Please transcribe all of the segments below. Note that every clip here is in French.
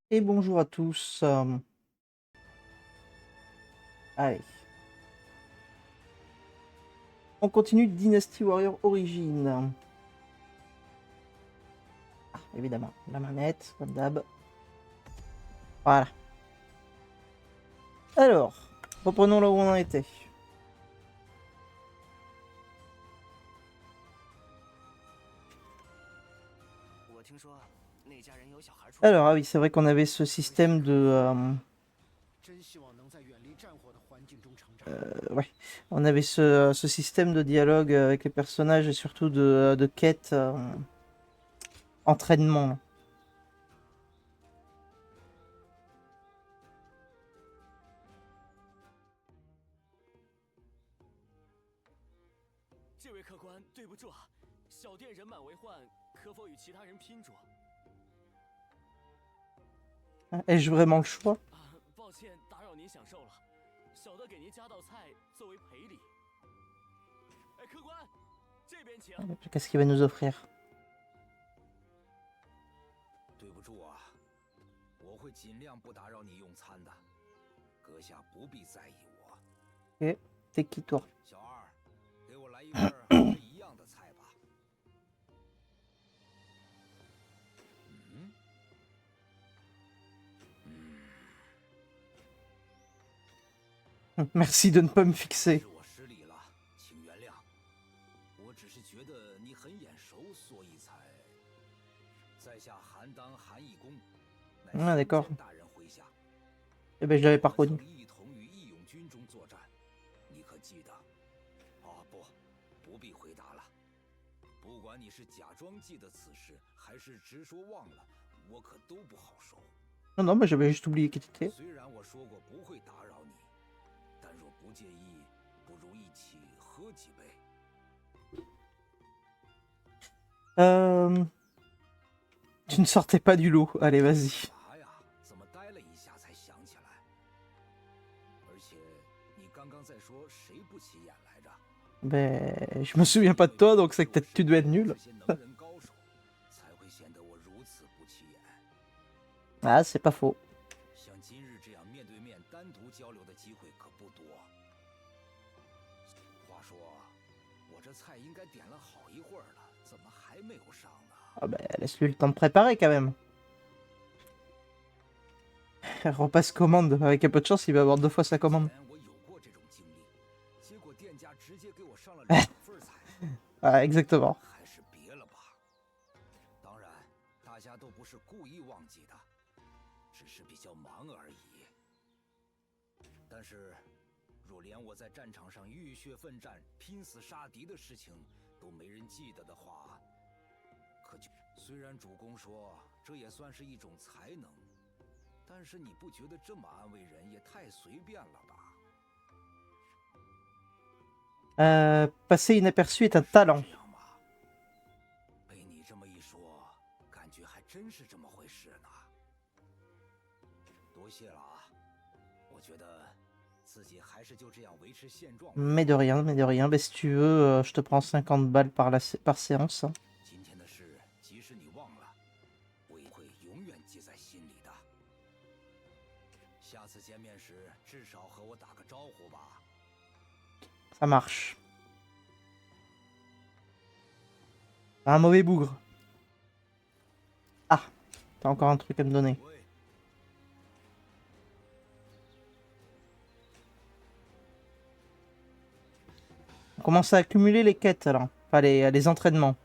Et bonjour à tous. Allez, on continue Dynasty Warrior Origin. Ah, évidemment, la manette, comme d'hab. Voilà. Alors, reprenons là où on en était. Alors, ah oui, c'est vrai qu'on avait ce système de... ouais, on avait ce système de dialogue avec les personnages et surtout de quête entraînement. Ai-je vraiment le choix? Qu'est-ce qu'il va nous offrir? Ok, t'es qui toi? Merci de ne pas me fixer. Ah, d'accord. Eh ben, je l'avais pas reconnu. Non, non, mais j'avais juste oublié qui t'étais. Tu ne sortais pas du lot. Allez, vas-y. Ben, je me souviens pas de toi, donc c'est que peut-être tu dois être nul. Ah, c'est pas faux. Ah ben, laisse-lui le temps de préparer quand même. Repasse commande. Avec un peu de chance, il va avoir 2 fois sa commande. Ah, exactement. Passer inaperçu est un talent. Mais de rien, mais de rien. Ben, si tu veux, je te prends 50 balles par séance. Hein. Ça marche. T'as un mauvais bougre. Ah, t'as encore un truc à me donner. On commence à accumuler les quêtes alors. Enfin, les entraînements.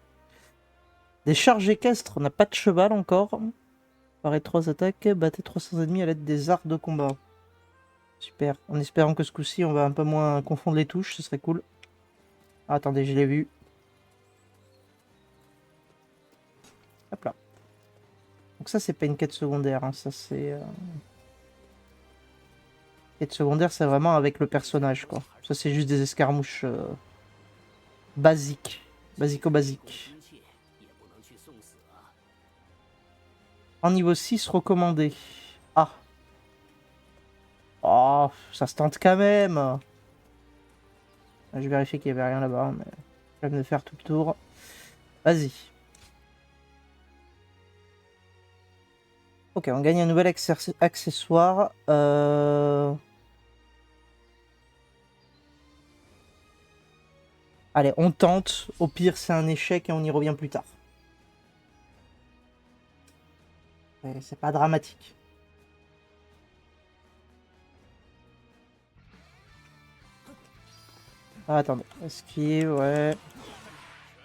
Des charges équestres, on n'a pas de cheval encore. Parez 3 attaques, battez 300 ennemis à l'aide des arts de combat. Super. En espérant que ce coup-ci, on va un peu moins confondre les touches, ce serait cool. Ah, attendez, je l'ai vu. Hop là. Donc ça, c'est pas une quête secondaire. Hein. Ça, c'est... Quête secondaire, c'est vraiment avec le personnage, quoi. Ça, c'est juste des escarmouches basiques. Basico-basiques. En niveau 6, recommandé. Ah. Oh, ça se tente quand même. Je vérifie qu'il n'y avait rien là-bas, mais je vais me faire tout le tour. Vas-y. Ok, on gagne un nouvel accessoire. Allez, on tente. Au pire, c'est un échec et on y revient plus tard. C'est pas dramatique. Ah, attendez. Esquive, ouais.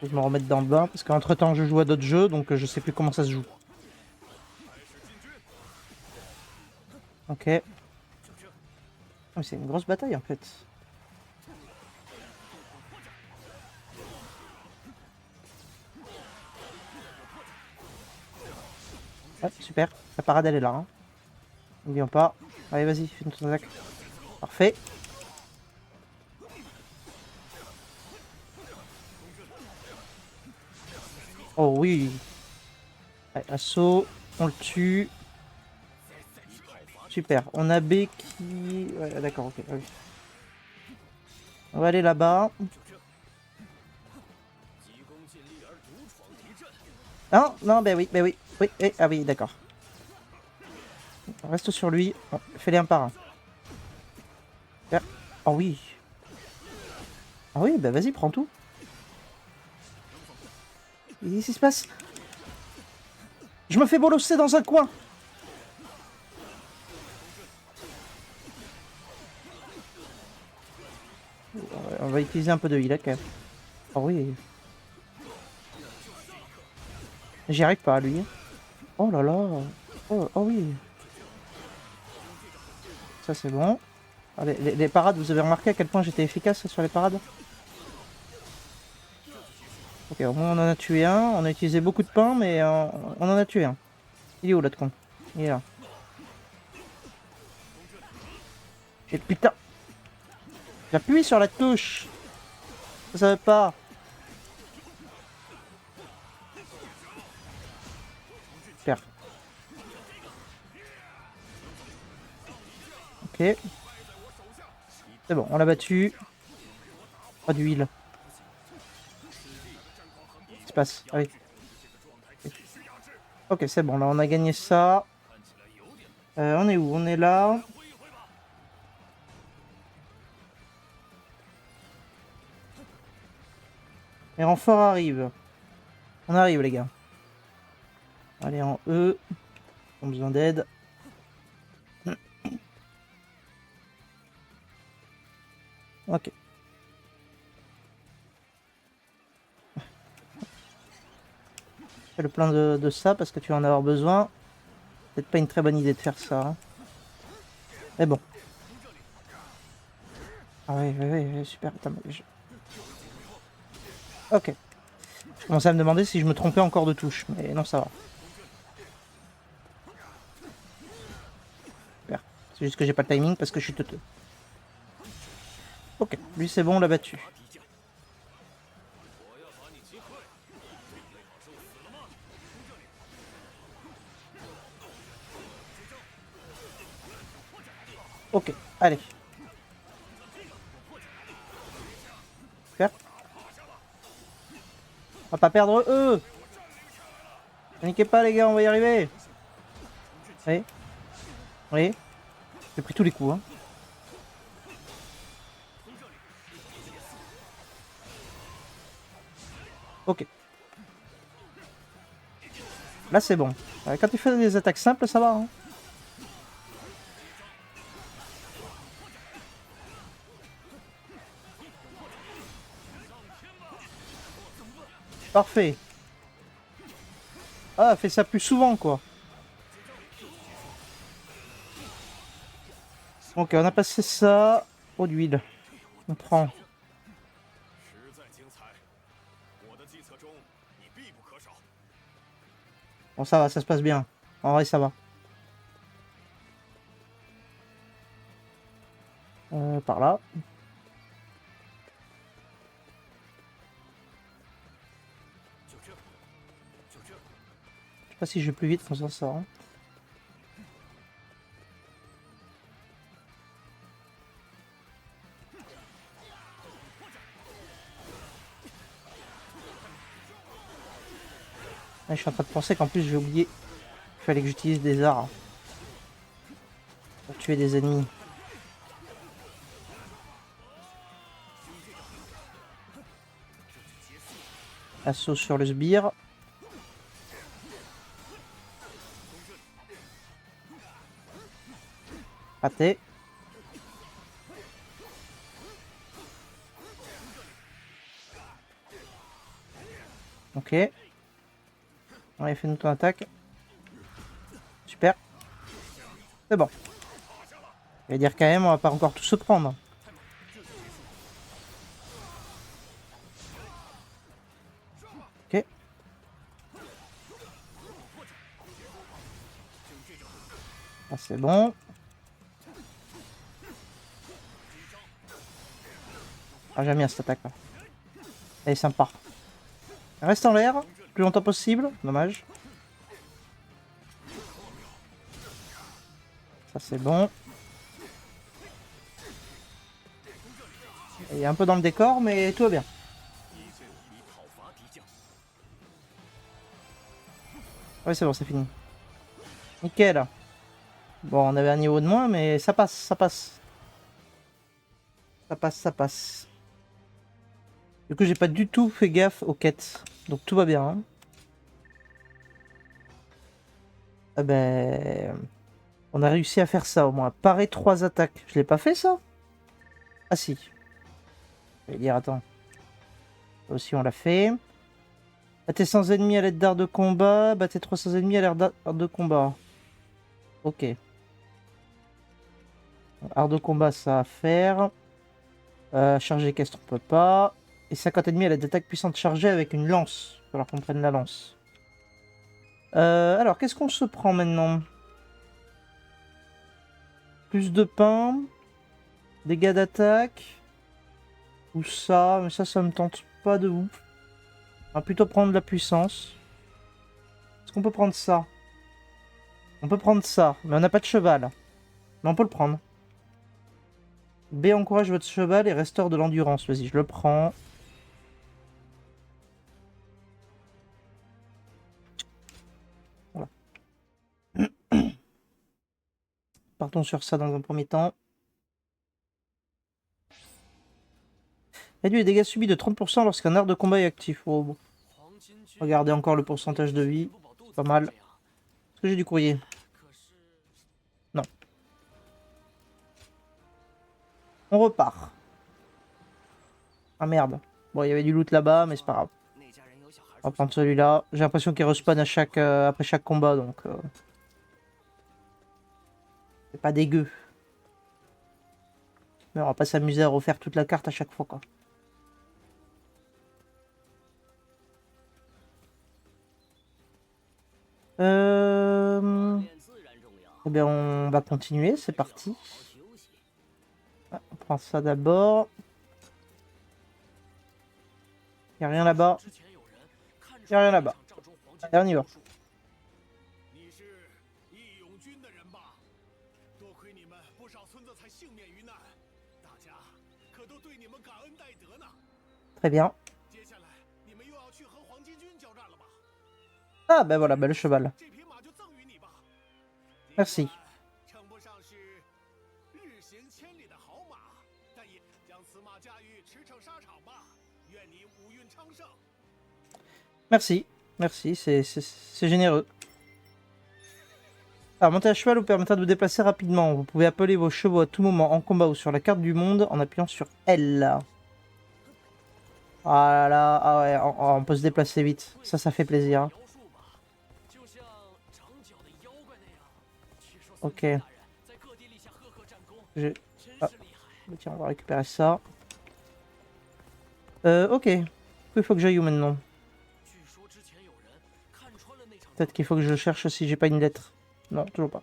Je vais me remettre dans le bain parce qu'entre temps, je joue à d'autres jeux donc je sais plus comment ça se joue. Ok. Ah, c'est une grosse bataille en fait. Ouais, super. La parade elle est là. Hein. N'oublions pas. Allez, vas-y, fais ton attaque. Parfait. Oh oui. Allez, assaut. On le tue. Super. On a B qui... Ouais, d'accord, ok. Oui. On va aller là-bas. Non, non, ben oui, ben oui. Oui, ah oui, d'accord. On reste sur lui. Bon, fais-les un par un. Super. Oh oui. Ah oui, bah vas-y, prends tout. Qu'est-ce qui se passe? Je me fais bolosser dans un coin. On va utiliser un peu de heal quand même. Oh oui. J'y arrive pas, lui. Oh là là. Oh, oh oui. Ça, c'est bon. Allez, les parades, vous avez remarqué à quel point j'étais efficace sur les parades? Ok, au moins on en a tué un. On a utilisé beaucoup de pain, mais on en a tué un. Il est où l'autre con? Il est là. Et putain, j'appuie sur la touche. Ça savait pas. Super. Ok. C'est bon, on l'a battu. Pas d'huile. Qu'est-ce qui se passe? Ah oui. Ok, c'est bon, là on a gagné ça. On est où? On est là. Les renforts arrivent. On arrive, les gars. Allez, en E. Ils ont besoin d'aide. Ok. Fais le plein de ça parce que tu vas en avoir besoin. Peut-être pas une très bonne idée de faire ça. Hein. Mais bon. Ah oui, oui, oui, super. Attends, ok. Je commençais à me demander si je me trompais encore de touche. Mais non, ça va. Super. C'est juste que j'ai pas le timing parce que je suis teuteux. Ok. Lui, c'est bon, on l'a battu. Ok. Allez. Super. On va pas perdre eux. Paniquez pas, les gars, on va y arriver. Oui. Oui. J'ai pris tous les coups. Hein. Ok. Là, c'est bon. Quand tu fais des attaques simples, ça va. Hein. Parfait. Ah, fais ça plus souvent, quoi. Ok, on a passé ça. Eau d'huile. On prend. Bon, ça va, ça se passe bien. En vrai, ça va. Par là. Je sais pas si je vais plus vite quand ça sort. Hein. Ah, je suis en train de penser qu'en plus j'ai oublié fallait que j'utilise des arts pour tuer des ennemis. Assaut sur le sbire. Raté. Ok. On a fait notre attaque. Super. C'est bon. Je vais dire quand même, on va pas encore tout se prendre. Ok. Ah, c'est bon. Ah, j'aime bien cette attaque là. Elle est sympa. Reste en l'air, le plus longtemps possible. Dommage. Ça c'est bon. Il est un peu dans le décor, mais tout va bien. Ouais, c'est bon, c'est fini. Nickel. Bon, on avait un niveau de moins, mais ça passe, ça passe. Ça passe, ça passe. Du coup, j'ai pas du tout fait gaffe aux quêtes. Donc tout va bien. Hein. Ah ben... On a réussi à faire ça au moins. Parer 3 attaques. Je l'ai pas fait ça? Ah si. Je vais dire, attends. Ça aussi, on l'a fait. Battez 100 ennemis à l'aide d'arts de combat. Battez 300 ennemis à l'aide d'arts de combat. Ok. Art de combat, ça à faire. Charger équestre, on peut pas. Et 50 ennemis à l'aide d'attaque puissante chargée avec une lance. Il va falloir qu'on prenne la lance. Alors, qu'est-ce qu'on se prend maintenant? Plus de pain. Dégâts d'attaque. Ou ça. Mais ça me tente pas de ouf. On va plutôt prendre la puissance. Est-ce qu'on peut prendre ça? On peut prendre ça. Mais on n'a pas de cheval. Mais on peut le prendre. B encourage votre cheval et restaure de l'endurance. Vas-y, je le prends. Voilà. Partons sur ça dans un premier temps. Réduit les dégâts subis de 30% lorsqu'un art de combat est actif. Oh, bon. Regardez encore le pourcentage de vie. C'est pas mal. Est-ce que j'ai du courrier? Non. On repart. Ah merde. Bon, il y avait du loot là-bas, mais c'est pas grave. On va prendre celui-là. J'ai l'impression qu'il respawn à après chaque combat, donc... c'est pas dégueu. Mais on va pas s'amuser à refaire toute la carte à chaque fois, quoi. Eh bien, on va continuer, c'est parti. Ah, on prend ça d'abord. Il a rien là-bas. Il a rien là-bas. Allez, on y va. Très bien. Ah ben voilà, ben le cheval. Merci. Merci. Merci, c'est généreux. Alors, monter à cheval vous permettra de vous déplacer rapidement. Vous pouvez appeler vos chevaux à tout moment en combat ou sur la carte du monde en appuyant sur L. Ah là là, ah ouais, on peut se déplacer vite. Ça fait plaisir. Ok. Ah, tiens, on va récupérer ça. Ok. Il faut que j'aille où maintenant? Peut-être qu'il faut que je cherche si j'ai pas une lettre. Non, toujours pas.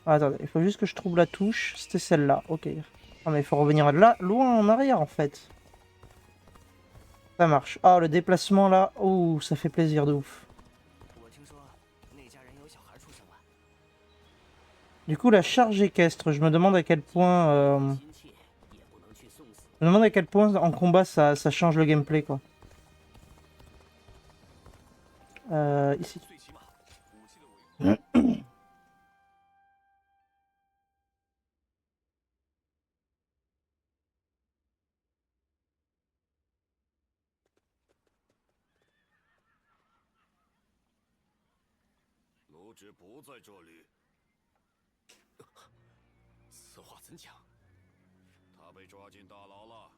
Ah, attendez, il faut juste que je trouve la touche. C'était celle-là, ok. Ah mais il faut revenir là, loin en arrière en fait. Ça marche. Ah, le déplacement là, ouh, ça fait plaisir de ouf. Du coup, la charge équestre, je me demande à quel point... Je me demande à quel point en combat ça change le gameplay quoi. Ici. 知不在这里。此话怎讲？他被抓进大牢了，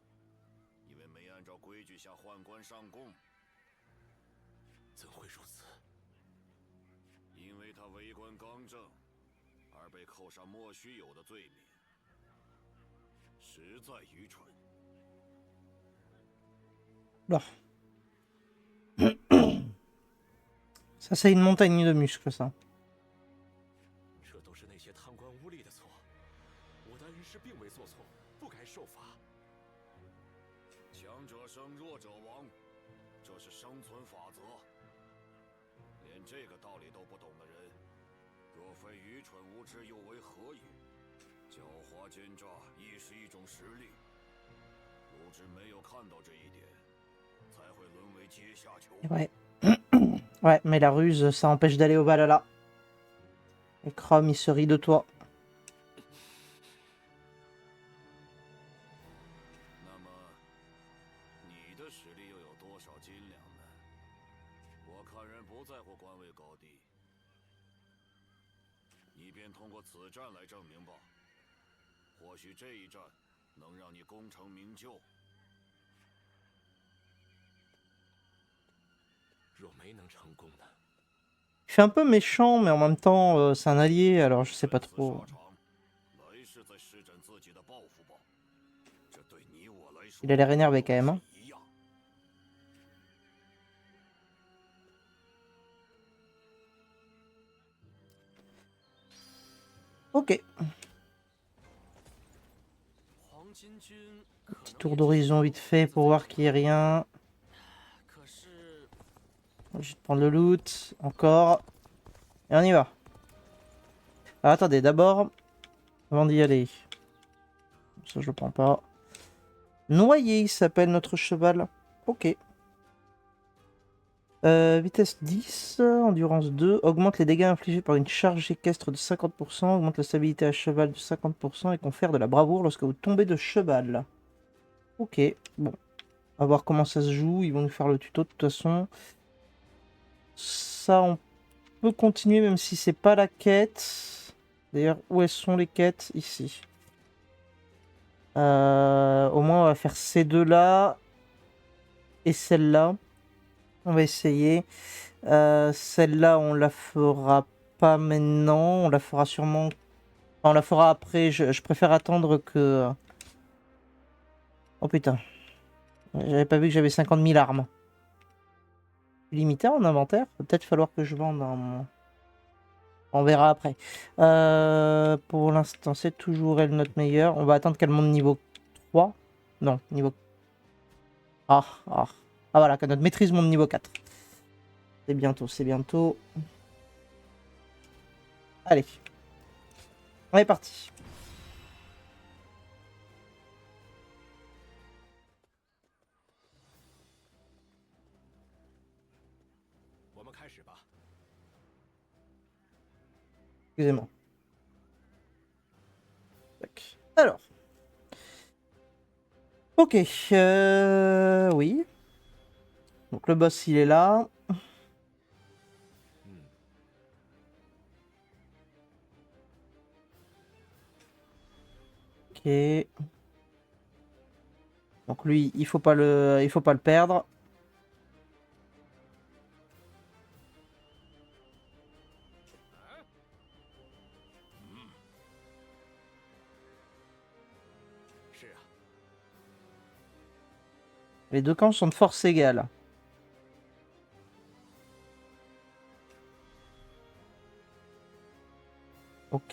因为没按照规矩向宦官上供。怎会如此？因为他为官刚正，而被扣上莫须有的罪名，实在愚蠢。Là. Ça, c'est une montagne de muscles, ça. 这都是那些贪官污吏的错，我的恩师并未做错，不该受罚。强者生，弱者亡，这是生存法则。连这个道理都不懂的人，若非愚蠢无知，又为何意？狡猾奸诈亦是一种实力。鲁智没有看到这一点，才会沦为阶下囚。Ouais. Ouais, mais la ruse, ça empêche d'aller au Valhalla. Et Chrome, il se rit de toi. 那么，你的实力又有多少斤两呢？我看人不在乎官位高低，你便通过此战来证明吧。或许这一战能让你功成名就。若没能成功呢？ Il fait un peu méchant, mais en même temps, c'est un allié, alors je sais pas trop. Il a l'air énervé quand même. Hein. Ok. Petit tour d'horizon vite fait pour voir qu'il n'y ait rien. Je vais prendre le loot, encore. Et on y va. Alors attendez, d'abord, avant d'y aller. Ça je le prends pas. Noyer, il s'appelle notre cheval. Ok. Vitesse 10, endurance 2, augmente les dégâts infligés par une charge équestre de 50%, augmente la stabilité à cheval de 50% et confère de la bravoure lorsque vous tombez de cheval. Ok, bon. On va voir comment ça se joue, ils vont nous faire le tuto de toute façon. Ça, on peut continuer même si c'est pas la quête. D'ailleurs, où elles sont les quêtes? Ici. Au moins, on va faire ces deux-là. Et celle-là. On va essayer. Celle-là, on la fera pas maintenant. On la fera sûrement... Enfin, on la fera après. Je préfère attendre que... Oh putain. J'avais pas vu que j'avais 50 000 armes. Limité en inventaire. Peut-être falloir que je vende un... On verra après. Pour l'instant, c'est toujours elle notre meilleure. On va attendre qu'elle monte niveau 3. Non, niveau... Ah voilà, que notre maîtrise monte niveau 4. C'est bientôt, c'est bientôt. Allez. On est parti. Excusez-moi. Alors. Ok. Oui. Donc le boss, il est là. Ok. Donc lui, il faut pas le perdre. Les deux camps sont de force égale. Ok.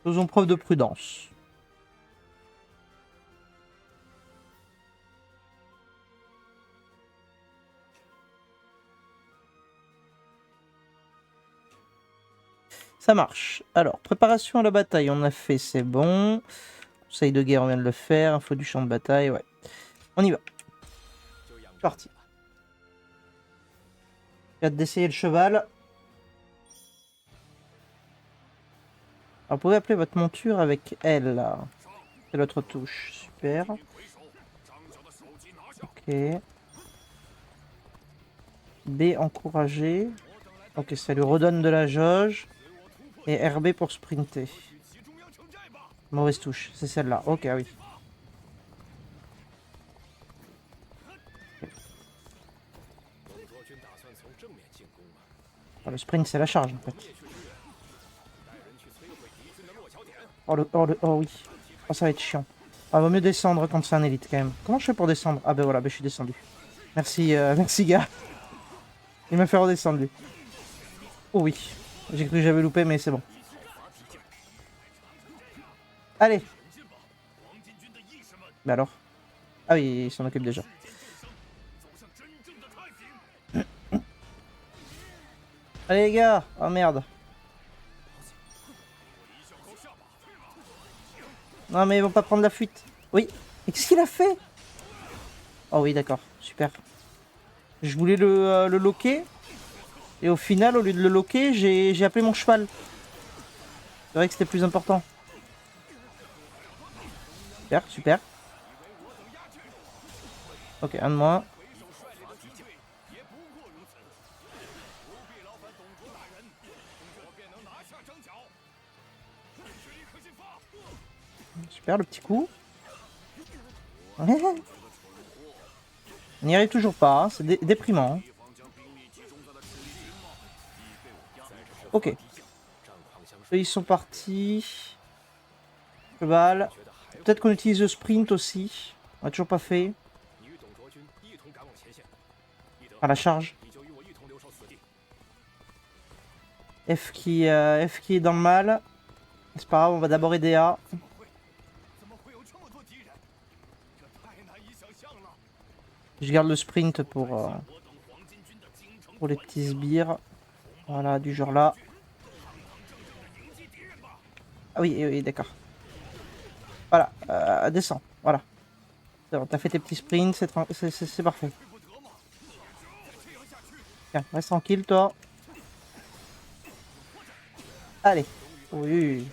Faisons preuve de prudence. Ça marche. Alors, préparation à la bataille, on a fait, c'est bon. Conseil de guerre, on vient de le faire. Info du champ de bataille, ouais. On y va. Parti. J'ai hâte d'essayer le cheval. Alors, vous pouvez appeler votre monture avec L. Là. C'est l'autre touche. Super. Ok. B, encourager. Ok, ça lui redonne de la jauge. Et RB pour sprinter. Mauvaise touche, c'est celle-là. Ok, ah oui. Oh, le sprint, c'est la charge en fait. Oh oui. Oh, ça va être chiant. Ah, vaut mieux descendre quand c'est un élite quand même. Comment je fais pour descendre? Ah ben voilà, ben, je suis descendu. Merci, merci gars. Il m'a fait redescendre lui. Oh oui. J'ai cru que j'avais loupé, mais c'est bon. Allez. Mais alors? Ah oui, il s'en occupe déjà. Allez les gars. Oh merde. Non mais ils vont pas prendre la fuite. Oui. Et qu'est-ce qu'il a fait? Oh oui, d'accord. Super. Je voulais le loquer. Et au final, au lieu de le loquer, j'ai appelé mon cheval. C'est vrai que c'était plus important. Super, super. Ok, un de moins. Super, le petit coup. On n'y arrive toujours pas, hein. C'est déprimant. Ok. Eux, ils sont partis. Cheval. Peut-être qu'on utilise le sprint aussi. On a toujours pas fait. À la charge. F qui est dans le mal. C'est pas grave, on va d'abord aider A. Je garde le sprint pour les petits sbires. Voilà, du genre là. Ah oui, oui, d'accord. Voilà, descends. Voilà. T'as fait tes petits sprints, c'est parfait. Tiens, reste tranquille, toi. Allez. Oui.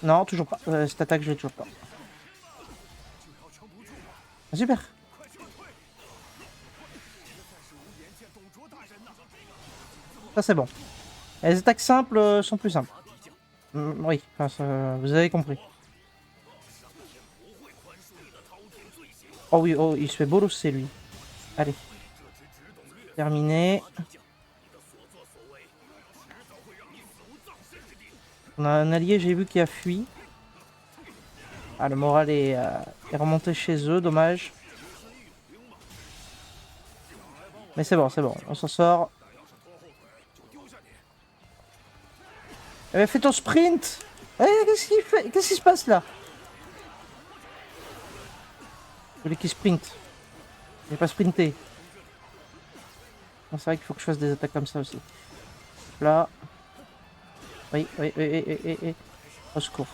Non, toujours pas. Cette attaque, je l'ai toujours pas. Super. Ça, c'est bon. Et les attaques simples sont plus simples. Oui, enfin, ça, vous avez compris. Oh oui, oh, il se fait bolosser, lui. Allez. Terminé. On a un allié, j'ai vu, qui a fui. Ah, le moral est remonté chez eux, dommage. Mais c'est bon, on s'en sort. Fais ton sprint. Qu'est-ce qu'il fait? Qu'est-ce qui se passe là? Je voulais qu'il sprint. Il n'est pas sprinté. Bon, c'est vrai qu'il faut que je fasse des attaques comme ça aussi. Là. Oui. Au secours.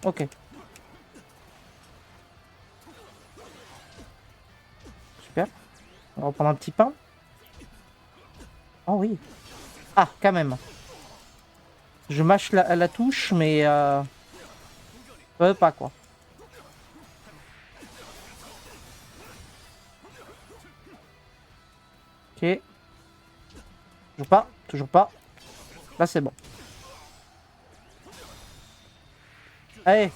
Ok. Super. On va reprendre un petit pain. Oh oui. Ah, quand même. Je mâche la touche, mais... pas quoi. Ok. Toujours pas. Là, c'est bon. Allez.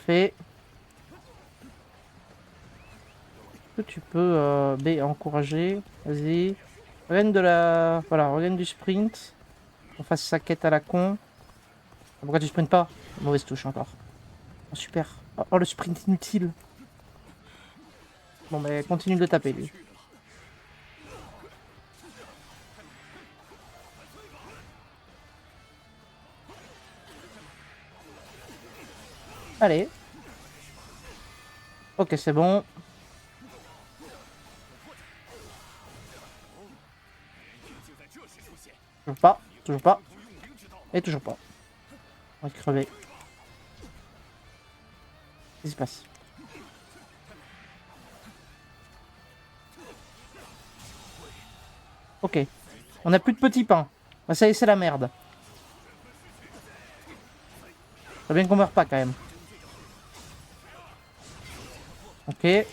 Fait. Tu peux B, encourager. Vas-y. Regagne de la... Voilà, regagne du sprint. On fasse sa quête à la con. Pourquoi tu sprintes pas? Mauvaise touche encore. Oh, super. Oh, le sprint inutile. Bon, mais continue de le taper, lui. Allez. Ok, c'est bon. Toujours pas. Et toujours pas. On va crever. Qu'est-ce qui se passe? Ok. On a plus de petits pains. Bah, ça y est, c'est la merde. Faut bien qu'on meure pas quand même. Ok.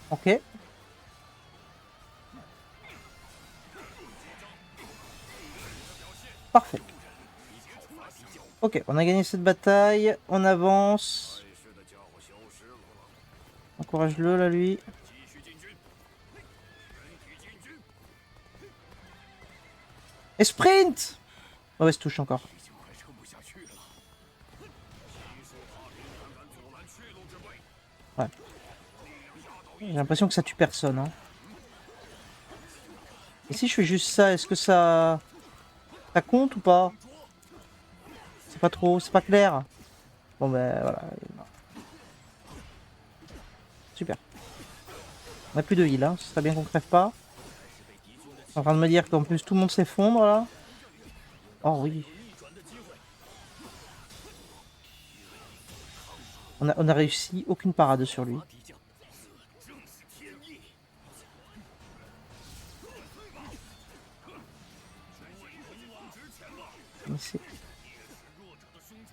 Ok. Parfait. Ok, on a gagné cette bataille. On avance. 碍事的家伙消失了。 Encourage-le là, lui. 继续进军，全体进军。 Et sprint! Mauvaise touche encore. 已经快撑不下去了。急速踏平，胆敢阻拦去路之辈。 Ouais. J'ai l'impression que ça tue personne. Hein. Et si je fais juste ça, est-ce que ça compte ou pas? C'est pas trop, c'est pas clair. Bon ben voilà. Super. On a plus de heal, hein. Ce serait bien qu'on crève pas. Je suis en train de me dire qu'en plus tout le monde s'effondre là. Oh oui. On a réussi aucune parade sur lui.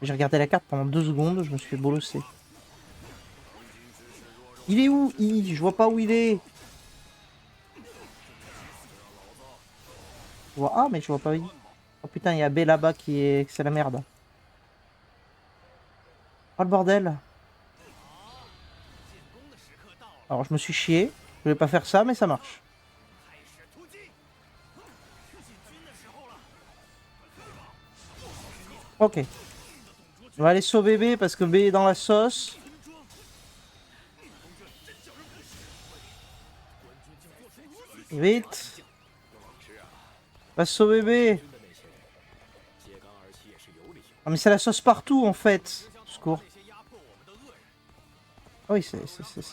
J'ai regardé la carte pendant 2 secondes, je me suis fait bolosser. Il est où? Je vois pas où il est. Je vois A mais je vois pas où. Oh putain, il y a B là-bas qui est... C'est la merde. Oh le bordel. Alors je me suis chié. Je voulais pas faire ça mais ça marche. Ok. On va aller sauver B parce que B est dans la sauce. Vite. Va sauver B. Ah mais c'est la sauce partout en fait. Secours. Ah oui, c'est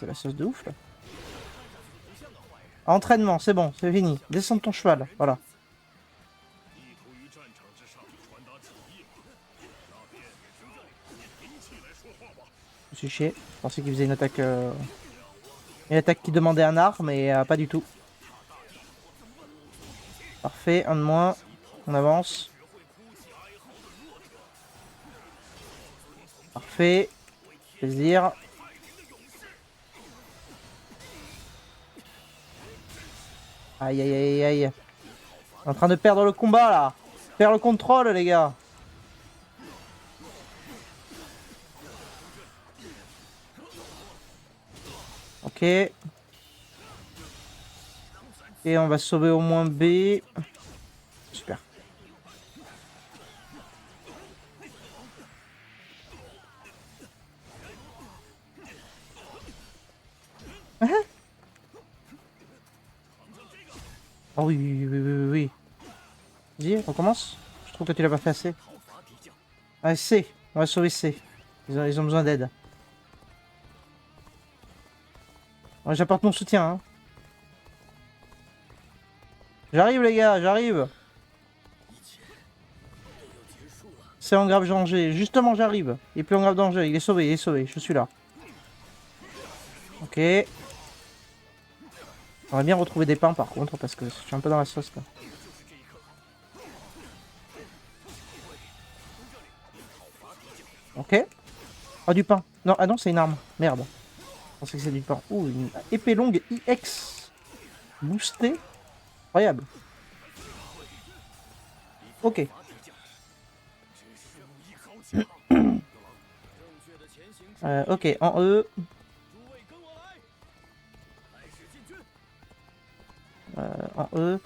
la sauce de ouf là. Entraînement, c'est bon, c'est fini. Descends de ton cheval, voilà. Je me suis chié. Je pensais qu'il faisait une attaque qui demandait un art, mais pas du tout. Parfait, un de moins. On avance. Parfait. Plaisir. Aïe aïe aïe aïe. On est en train de perdre le combat là. Perdre le contrôle les gars. Ok. Et on va sauver au moins B. Super. Oh oui, oui, oui, oui, oui. Vas-y, on commence. Je trouve que tu l'as pas fait assez. Allez, C. On va sauver C. Ils ont besoin d'aide. Ouais, j'apporte mon soutien. Hein. J'arrive les gars, j'arrive. C'est en grave danger. Justement, j'arrive. Il est plus en grave danger. Il est sauvé, Je suis là. Ok. J'aimerais bien retrouver des pains par contre parce que je suis un peu dans la sauce là. Ok. Ah du pain. Non, ah non, c'est une arme. Merde. Je pensais que c'est du pain. Ouh, une épée longue IX. Boostée. Incroyable. Ok. Ok, en E. En E.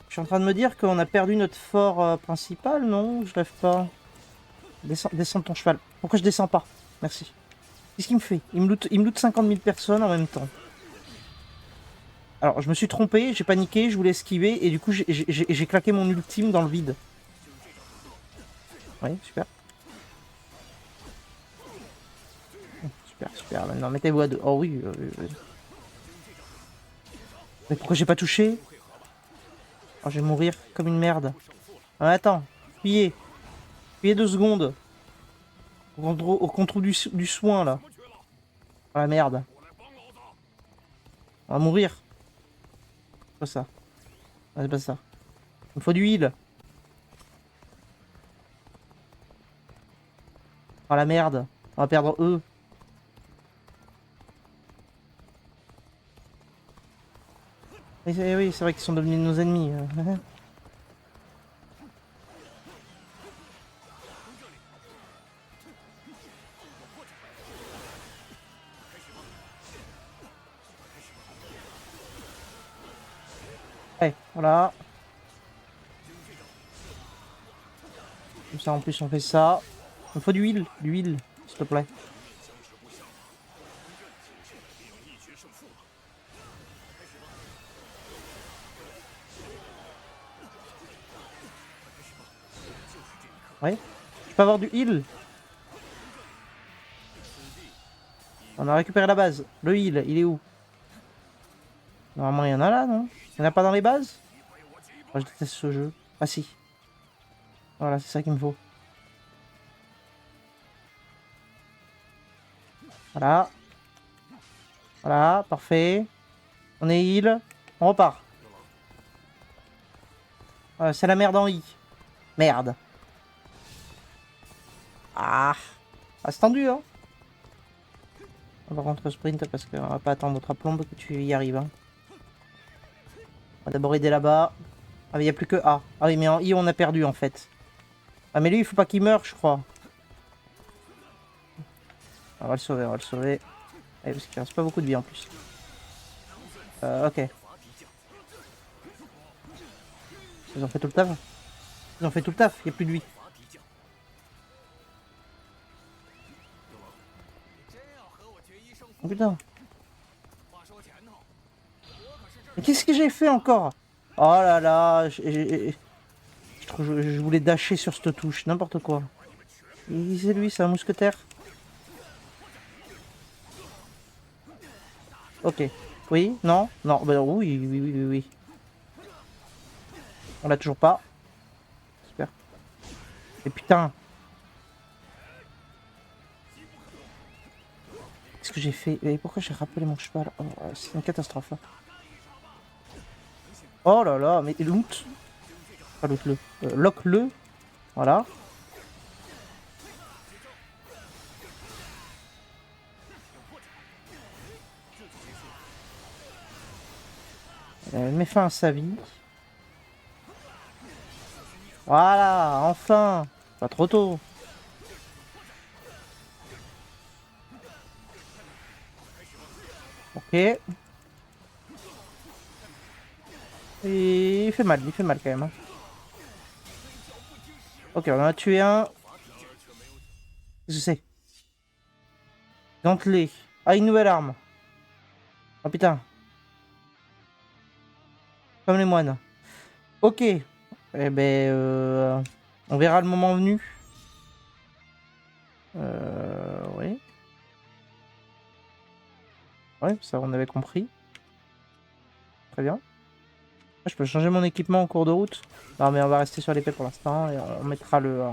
Je suis en train de me dire qu'on a perdu notre fort principal, non? Je rêve pas. Descends ton cheval. Pourquoi je descends pas? Merci. Qu'est-ce qu'il me fait? Il me loot 50 000 personnes en même temps. Alors, je me suis trompé, j'ai paniqué, je voulais esquiver, et du coup, j'ai claqué mon ultime dans le vide. Oui, super. Super, super. Maintenant, mettez-vous à deux. Oh oui, oui. Mais pourquoi j'ai pas touché? Oh, je vais mourir comme une merde. Ah, attends, fuyez. Fuyez 2 secondes. Au contrôle du soin, là. Ah la merde. On va mourir. C'est pas ça. Ah, c'est pas ça. Il me faut du heal. Ah la merde. On va perdre eux. Oui, c'est vrai qu'ils sont devenus nos ennemis. Ouais, voilà. Comme ça, en plus, on fait ça. Il me faut du heal, s'il te plaît. Ouais. Je peux avoir du heal. On a récupéré la base. Le heal, il est où? Normalement, il y en a là, non? Il n'y en a pas dans les bases? Oh, je déteste ce jeu. Ah si. Voilà, c'est ça qu'il me faut. Voilà. Voilà, parfait. On est heal. On repart. C'est la merde en I. Merde. Ah. Ah, c'est tendu, hein. On va rentrer au sprint parce qu'on va pas attendre notre aplombe que tu y arrives. Hein. On va d'abord aider là-bas. Ah, mais il n'y a plus que A. Ah oui, mais en I, on a perdu en fait. Ah, mais lui, il faut pas qu'il meure, je crois. On va le sauver, on va le sauver. Allez, parce qu'il reste pas beaucoup de vie en plus. Ok. Ils ont fait tout le taf. Ils ont fait tout le taf, il n'y a plus de vie. Oh putain. Mais qu'est-ce que j'ai fait encore? Oh là là, je voulais dasher sur cette touche, n'importe quoi. C'est lui, c'est un mousquetaire. Ok. Oui, non, non, bah oui. On l'a toujours pas. Super. Et putain. Qu'est-ce que j'ai fait? Et pourquoi j'ai rappelé mon cheval? Oh, c'est une catastrophe. Oh là là, mais loot. Pas loot-le. Lock-le. Voilà. Elle met fin à sa vie. Voilà, enfin. Pas trop tôt. Ok. Et il fait mal quand même. Hein. Ok, on en a tué un. Qu'est-ce que c'est? Gantelet. Ah, une nouvelle arme. Oh putain. Comme les moines. Ok. Eh ben, on verra le moment venu. Oui. Ouais, ça on avait compris. Très bien. Je peux changer mon équipement en cours de route. Non mais on va rester sur l'épée pour l'instant et on mettra le...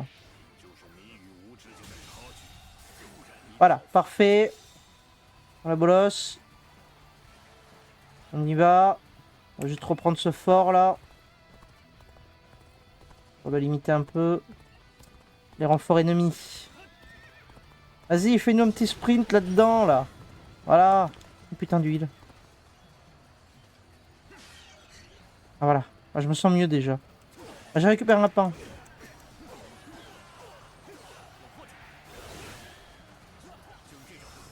Voilà, parfait. La bolosse. On y va. On va juste reprendre ce fort là. On va limiter un peu les renforts ennemis. Vas-y, fais-nous un petit sprint là-dedans là. Voilà. Oh, putain d'huile. Ah voilà. Ah, je me sens mieux déjà. Ah, j'ai récupéré un lapin.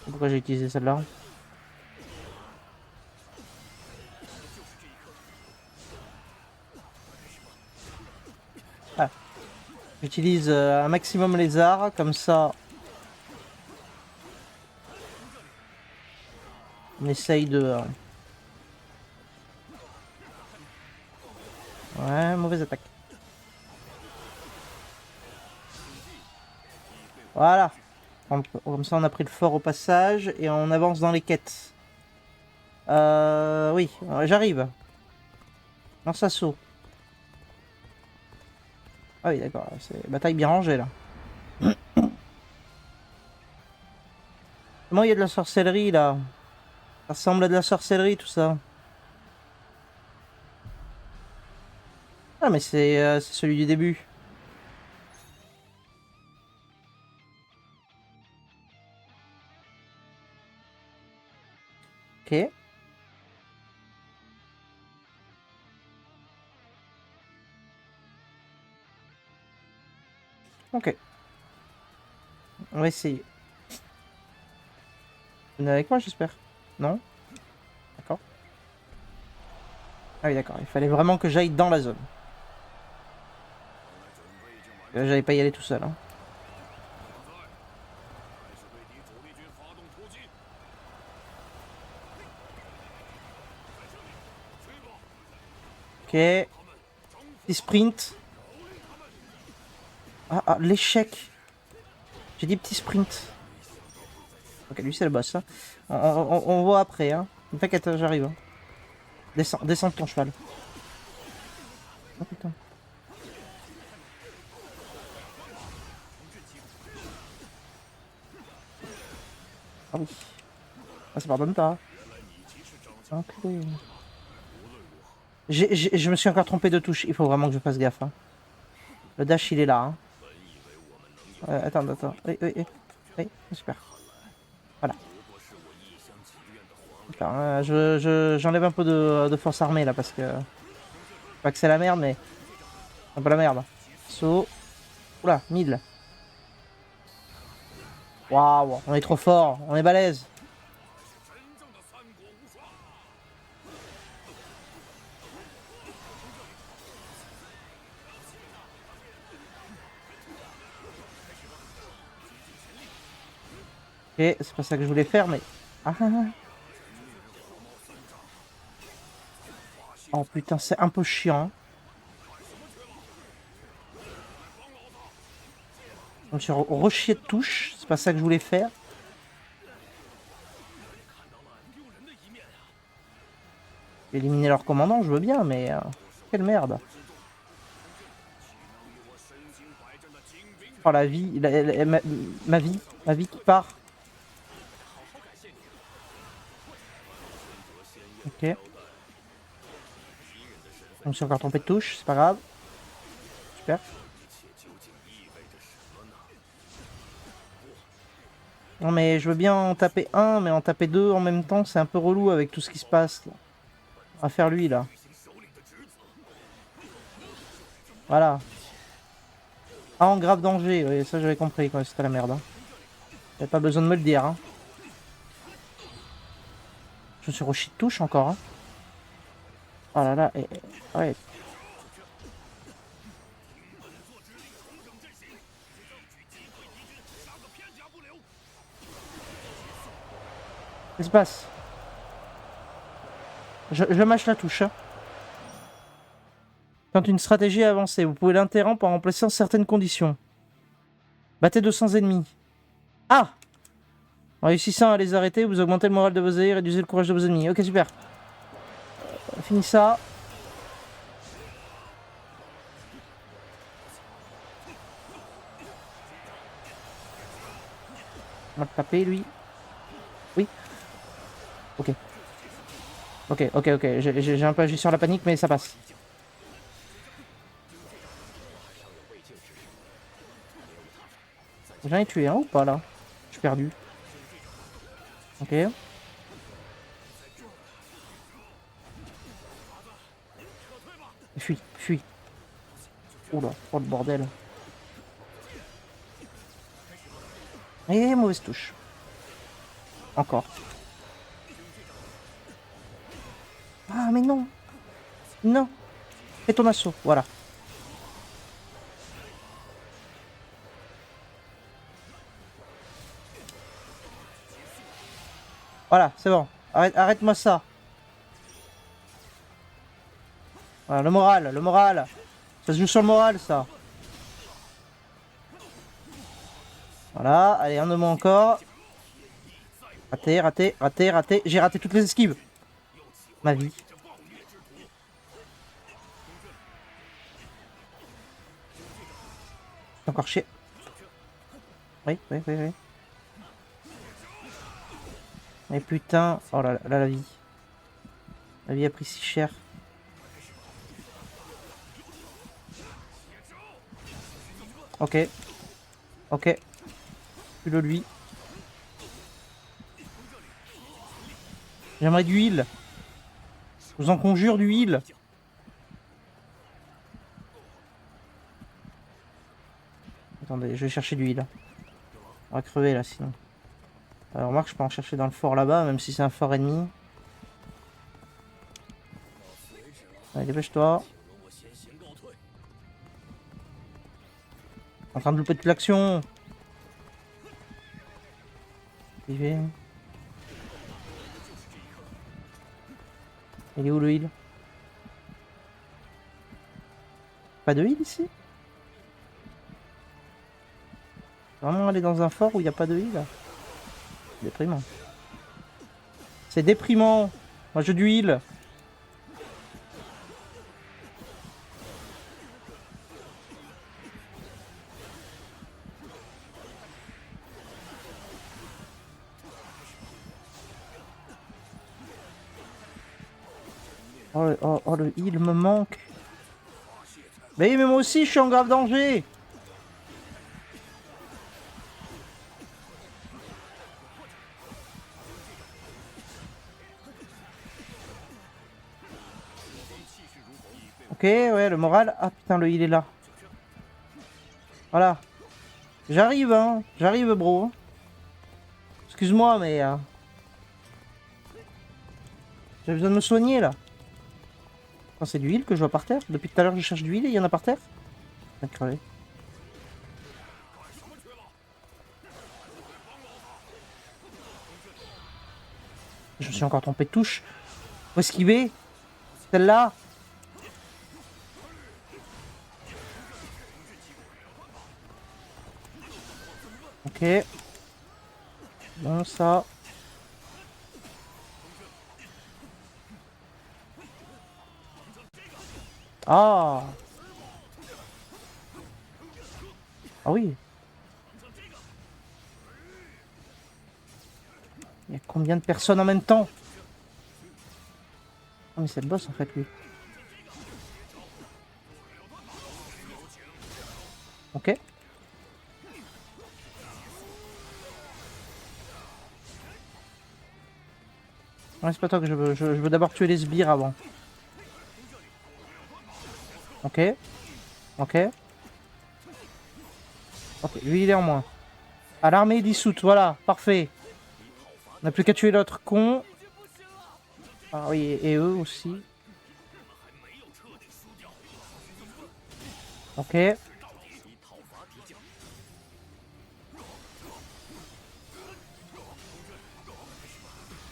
Pourquoi j'ai utilisé celle-là? Ah. J'utilise un maximum lézard, comme ça on essaye de... Ouais, mauvaise attaque. Voilà. Comme ça on a pris le fort au passage et on avance dans les quêtes. Oui, j'arrive. Lance assaut. Ah oui, d'accord, c'est bataille bien rangée là. Comment il y a de la sorcellerie là? Ça ressemble à de la sorcellerie tout ça. Ah, mais c'est celui du début. Ok. Ok. On va essayer. Vous venez avec moi, j'espère? Non? D'accord. Ah oui, d'accord. Il fallait vraiment que j'aille dans la zone. 看来准备已经完 J'allais pas y aller tout seul. Hein. 现在开始对敌主力军发动突击。在这里，追吧！ Ok. Petit sprint. Ah, l'échec. J'ai dit petit sprint. Ok, lui c'est le boss. Hein. On voit après. Hein. Ne t'inquiète, j'arrive. Hein. Descends de ton cheval. Oh putain. Ah oui. Ah, ça pardonne pas. Enculé. Je me suis encore trompé de touche. Il faut vraiment que je fasse gaffe. Hein. Le dash, il est là. Hein. Attends. Oui. Super. Voilà. Super, j'enlève un peu de force armée là parce que... Pas que c'est la merde, mais... Un peu la merde. Saut. Oula, 1000. Waouh, on est trop fort. On est balèze. Ok, c'est pas ça que je voulais faire, mais... Oh putain, c'est un peu chiant. Je me suis rechié de touche, c'est pas ça que je voulais faire. Éliminer leur commandant, je veux bien, mais... quelle merde. Oh la vie, ma vie qui part. Ok. Je me suis encore trompé de touche, c'est pas grave. Super. Non mais je veux bien en taper un, mais en taper deux en même temps, c'est un peu relou avec tout ce qui se passe. On va faire lui là. Voilà. Ah, en grave danger, oui, ça j'avais compris quand c'était la merde. Hein. J'avais pas besoin de me le dire. Hein. Je me suis rechié de touche encore. Hein. Oh là là, ouais. Qu'est-ce qui se passe? Je mâche la touche. Hein. Quand une stratégie est avancée, vous pouvez l'interrompre en remplaçant certaines conditions. Battez 200 ennemis. Ah! En réussissant à les arrêter, vous augmentez le moral de vos alliés et réduisez le courage de vos ennemis. Ok, super. Finis ça. On va le taper, lui. Oui. Ok. J'ai un peu agi sur la panique, mais ça passe. J'en ai tué un ou pas, là? Je suis perdu. Ok. Fuis. Oula, oh le bordel. Et mauvaise touche. Encore. Ah mais non. Non. Fais ton assaut, voilà. Voilà, c'est bon. Arrête-moi ça. Voilà, le moral. Ça se joue sur le moral, ça. Voilà, allez, un de moins encore. Raté. J'ai raté toutes les esquives. Ma vie. Encore chier. Oui. Mais putain. Oh là là, la vie. La vie a pris si cher. Ok. Ok. Plus le lui. J'aimerais du heal. Je vous en conjure du heal. Attendez, je vais chercher du heal. On va crever là sinon. Alors remarque, je peux en chercher dans le fort là-bas, même si c'est un fort ennemi. Allez, dépêche-toi. En train de louper toute l'action. Il est où le heal? Pas de heal ici? Vraiment aller dans un fort où il n'y a pas de heal? Déprimant. C'est déprimant. Moi je veux du heal. Oh, le heal me manque. Mais moi aussi je suis en grave danger. Ok, ouais, le moral. Ah putain, le heal est là. Voilà. J'arrive, hein. J'arrive, bro. Excuse-moi, mais... j'ai besoin de me soigner, là. C'est du heal que je vois par terre. Depuis tout à l'heure, je cherche du heal et il y en a par terre. Je vais crever. Je me suis encore trompé de touche. Faut esquiver. Celle-là. Ok. Bon, ça. Ah. Ah oui. Il y a combien de personnes en même temps? Ah mais c'est le boss en fait lui. Ok. Ouais, c'est pas toi que je veux. Je veux d'abord tuer les sbires avant. Ok. Ok. Ok, lui il est en moins. Ah, l'armée est dissoute, voilà, parfait. On n'a plus qu'à tuer l'autre con. Ah oui, et eux aussi. Ok.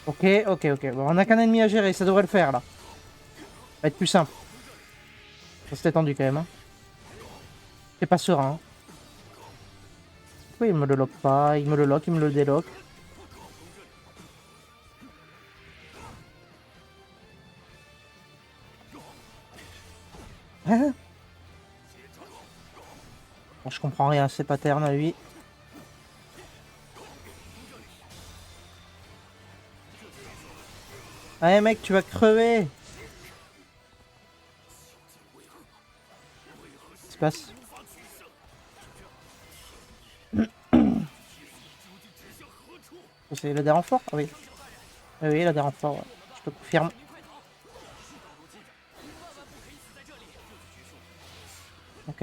Ok. Bon, on n'a qu'un ennemi à gérer, ça devrait le faire là. Ça va être plus simple. Ça s'était tendu quand même. Hein. C'est pas serein. Pourquoi il me le lock pas? Il me le lock, il me le délock. Hein? Bon, je comprends rien à ces patterns à lui. Allez mec, tu vas crever. Qu'est-ce qui se passe? C'est le des renforts? Ah oui. Oui, le des renforts, ouais. Je te confirme. Ok.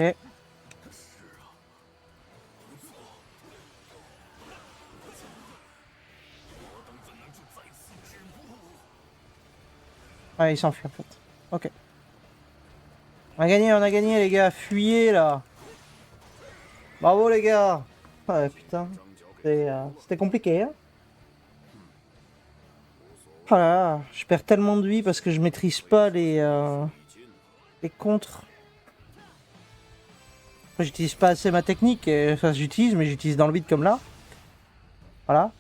Ouais, il s'enfuit en fait. Ok. On a gagné les gars. Fuyez là. Bravo les gars. Ouais, putain. C'était compliqué. Hein. Oh là là, je perds tellement de vie parce que je maîtrise pas les contres. J'utilise pas assez ma technique. Enfin, j'utilise, mais j'utilise dans le vide comme là. Voilà.